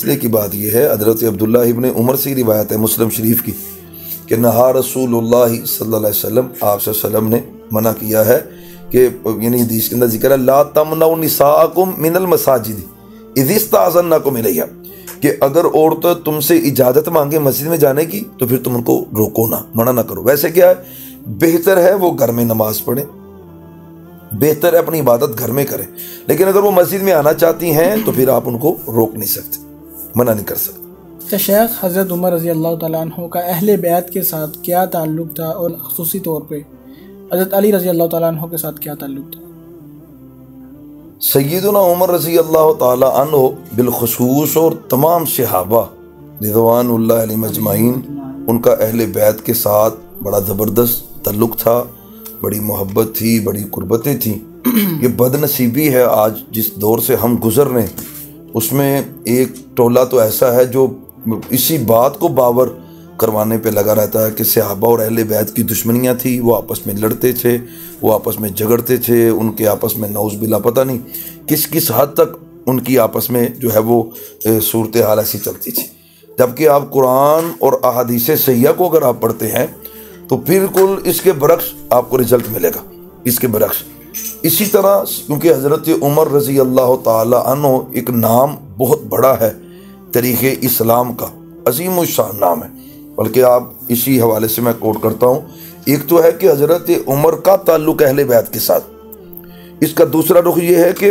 मसले की बात यह है, हज़रत अब्दुल्ला इब्न उमर से रिवायत है मुस्लिम शरीफ की कि नहा रसूलुल्लाह सल्लल्लाहु अलैहि वसल्लम, आप सल्लल्लाहु अलैहि वसल्लम ने मना किया है कि यानी हदीस के अंदर जिक्र है ला तमनउ निसाअकुम मिनल मसाजिद इज़ इस्तअज़नकुम इलैहा, कि अगर औरतें तुमसे इजाज़त मांगे मस्जिद में जाने की तो फिर तुम उनको रोको ना, मना ना करो। वैसे क्या है, बेहतर है वो घर में नमाज पढ़े, बेहतर है अपनी इबादत घर में करें, लेकिन अगर वो मस्जिद में आना चाहती हैं तो फिर आप उनको रोक नहीं सकते, मना नहीं कर सकते। तो शेख हज़रत उमर रज़ी अल्लाह तआला अन्हु का अहले बैत के साथ क्या ताल्लुक़ था और ख़ुसूसी तौर पे हज़रत अली रज़ी अल्लाह तआला अन्हु के साथ क्या ताल्लुक़ था? सय्यदुना उमर रज़ी अल्लाह तआला अन्हु बिलख़ुसूस और तमाम सहाबा रिज़वानुल्लाह अलैहिम अजमाइन, उनका अहले बैत के साथ बड़ा ज़बरदस्त ताल्लुक़ था, बड़ी मोहब्बत थी, बड़ी कुर्बतें थीं। ये बदनसीबी है आज जिस दौर से हम गुज़र रहे हैं, उसमें एक टोला तो ऐसा है जो इसी बात को बावर करवाने पे लगा रहता है कि सहाबा और अहले बैत की दुश्मनियाँ थी, वो आपस में लड़ते थे, वो आपस में झगड़ते थे, उनके आपस में नौज़ बिल्ला पता नहीं किस किस हद तक उनकी आपस में जो है वो सूरत हाल ऐसी चलती थी। जबकि आप कुरान और अहादीस सहिया को अगर आप पढ़ते हैं तो बिल्कुल इसके बरक्स आपको रिजल्ट मिलेगा, इसके बरक्स। इसी तरह क्योंकि हज़रत उमर रज़ी अल्लाह तआला अन्हु एक नाम बहुत बड़ा है तरीक़े इस्लाम का, अज़ीम शान नाम है, बल्कि आप इसी हवाले से मैं कोट करता हूँ। एक तो है कि हज़रत उमर का ताल्लुक़ अहले बैत के साथ, इसका दूसरा रुख ये है कि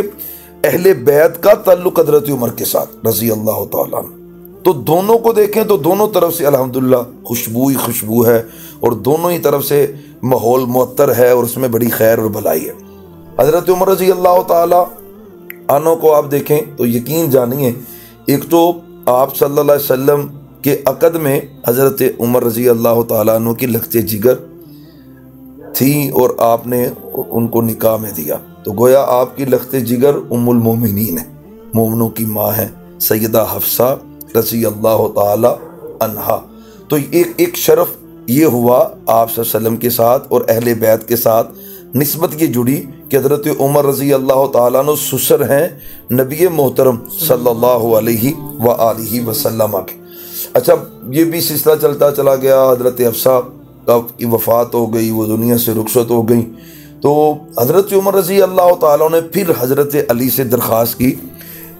अहले बैत का ताल्लुक़ हज़रत उमर के साथ रज़ी अल्लाह तआला अन्हु। तो दोनों को देखें तो दोनों तरफ से अल्हम्दुलिल्लाह खुशबू ही खुशबू है और दोनों ही तरफ से माहौल मुअत्तर है और उसमें बड़ी खैर और भलाई है। हज़रत उमर रज़ी अल्लाह तआला अन्हु को आप देखें तो यकीन जानिए, एक तो आप सल्लल्लाहु अलैहि वसल्लम के अक़द में हज़रत उमर रज़ी अल्लाह तआला अन्हु की लख्ते जिगर थी और आपने उनको निकाह में दिया, तो गोया आपकी लख्ते जिगर उम्मुल मोमिनीन है, मोमिनों की माँ है सैयदा हफ्सा रज़ी अल्लाह तआला अन्हा। तो एक शरफ ये हुआ आप सल्लल्लाहु अलैहि वसल्लम के साथ और अहले बैत के साथ निस्बत ये जुड़ी कि हज़रत उमर रज़ी अल्लाह तआला अन्हु ससुर हैं नबी मोहतरम सल्लल्लाहु अलैहि व आलिहि वसल्लम के। अच्छा, ये भी सिलसिला चलता चला गया, हज़रत हफ्सा की वफ़ात हो गई, वो दुनिया से रुखसत हो गई, तो हज़रत उमर रज़ी अल्लाह तआला ने फिर हज़रत अली से दरख्वास्त की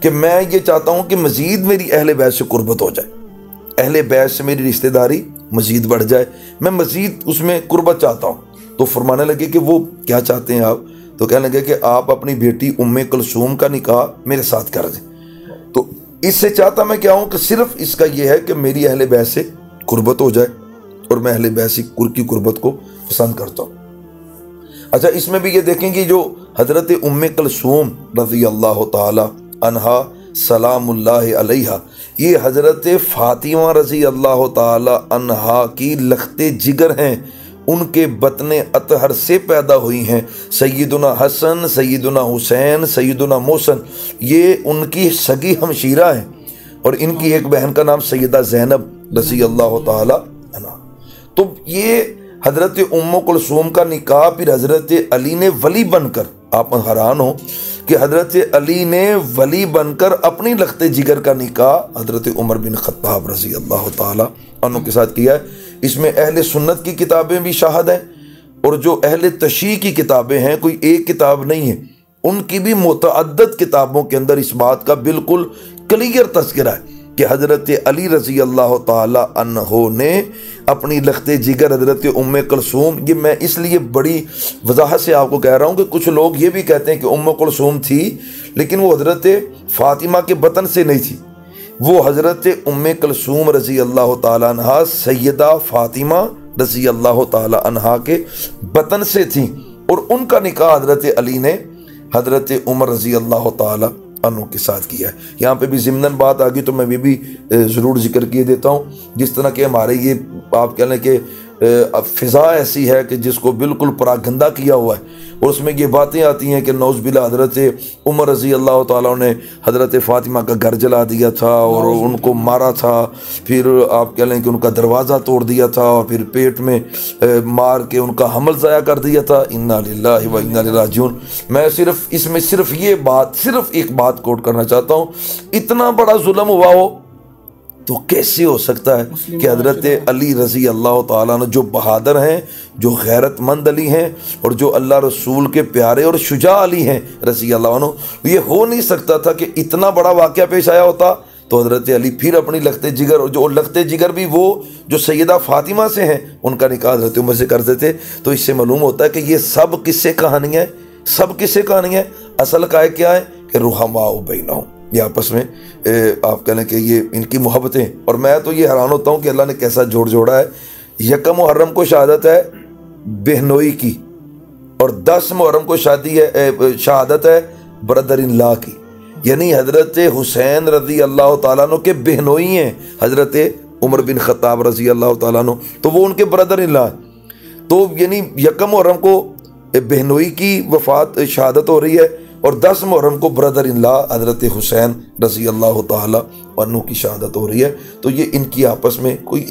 कि मैं ये चाहता हूँ कि मज़ीद मेरी अहले बैत से कुर्बत हो जाए, अहले बैत से मेरी रिश्तेदारी मज़ीद बढ़ जाए, मैं मज़ीद उसमें कुर्बत चाहता हूँ। तो फरमाने लगे कि वो क्या चाहते हैं आप? तो कहने लगे कि आप अपनी बेटी उम्मे कुलसूम का निकाह मेरे साथ कर दें। तो इससे चाहता मैं क्या हूँ कि सिर्फ इसका ये है कि मेरी अहले बैत से कुर्बत हो जाए और मैं अहले बैत की कुर्बत को पसंद करता हूँ। अच्छा, इसमें भी ये देखेंगे जो हज़रत उम्मे कुलसूम रज़ी अल्लाह तआला अन्हा सलामुल्लाहि अलैहा, ये हज़रत फ़ातिमा रज़ी अल्लाह तआला अन्हा की लख्ते जिगर हैं, उनके बतने अतहर से पैदा हुई हैं सैयदुना हसन, सैयदुना हुसैन, सैयदुना मोहसन, ये उनकी सगी हमशीरा हैं और इनकी एक बहन का नाम सैयदा ज़ैनब रज़ी अल्लाह तआला अन्हा। तो ये हज़रत उम्म कुलसूम का निकाह फिर हज़रत अली ने वली बनकर, आप हैरान हो कि हज़रत अली ने वली बनकर अपनी लख्ते जिगर का निकाह हज़रत उमर बिन ख़त्ताब रज़ी अल्लाह तआला अन्हु के साथ किया है। इसमें अहले सुन्नत की किताबें भी शाहिद हैं और जो अहले तशरीह की किताबें हैं, कोई एक किताब नहीं है, उनकी भी मुतअद्दिद किताबों के अंदर इस बात का बिल्कुल क्लियर तज़किरा है कि हज़रत अली रज़ी अल्लाह तआला अन्हु ने अपनी लख्ते जिगर हज़रत उम्मे कुलसूम, ये मैं इसलिए बड़ी वजाहत से आपको कह रहा हूँ कि कुछ लोग ये भी कहते हैं कि उम्मे कुलसूम थी लेकिन वो हज़रत फ़ातिमा के बतन से नहीं थी, वो हज़रत उम्मे कुलसूम रज़ी अल्लाह तआला अन्हा सैयदा फ़ातिमा रज़ी अल्लाह तआला अन्हा के बतन से थी और उनका निकाह हज़रत अली ने हज़रत उमर रज़ी अल्लाह तआला अन्हु के साथ किया है। यहाँ पे भी ज़िम्नन बात आ गई तो मैं भी ज़रूर जिक्र किए देता हूँ। जिस तरह के हमारे ये आप कह लें कि फ़िज़ा ऐसी है कि जिसको बिल्कुल परागंदा किया हुआ है और उसमें ये बातें आती हैं कि नौज़ बिल्ला हज़रत उमर रज़ी अल्लाह तआला ने हज़रत फ़ातिमा का घर जला दिया था और उनको मारा था, फिर आप कह लें कि उनका दरवाज़ा तोड़ दिया था और फिर पेट में मार के उनका हमल ज़ाया कर दिया था। इन्ना लिल्लाहि व इन्ना इलैहि राजिऊन। मैं सिर्फ इसमें सिर्फ एक बात कोट करना चाहता हूँ, इतना बड़ा जुल्म हुआ हो तो कैसे हो सकता है कि हज़रत अली रज़ी अल्लाह ताला अन्हु जो बहादुर हैं, जो गैरतमंद अली हैं और जो अल्लाह रसूल के प्यारे और शुजा अली हैं रज़ी अल्लाह अन्हु, ये हो नहीं सकता था कि इतना बड़ा वाक़या पेश आया होता तो हज़रत अली फिर अपनी लखते जिगर, जो लखते जिगर भी वो जो सैयदा फ़ातिमा से हैं, उनका निकाह हज़रत उमर से कर देते। तो इससे मालूम होता है कि ये सब किस्से कहानी है, सब किस्से कहानी है। असल का क्या है कि रुहमा बैनहुम, ये आपस में आप कह लें कि ये इनकी मोहब्बतें। और मैं तो ये हैरान होता हूँ कि अल्लाह ने कैसा जोड़ जोड़ा है। यकम मुहर्रम को शहादत है बहनोई की और 10 मुहर्रम को शहादत है ब्रदर इन ला की, यानी हज़रत हुसैन रज़ी अल्लाह ताला अन्हु के बहनोई हैं हज़रत उमर बिन ख़त्ताब रज़ी अल्लाह ताला अन्हु, तो वो उनके ब्रदर इन ला। तो यानी यकम मुहर्रम को बहनोई की वफ़ात शहादत हो रही है और 10 मुहर्रम को ब्रदर इन ला हज़रत हुसैन रज़ी अल्लाह ताला अन्हु की शहादत हो रही है। तो ये इनकी आपस में कोई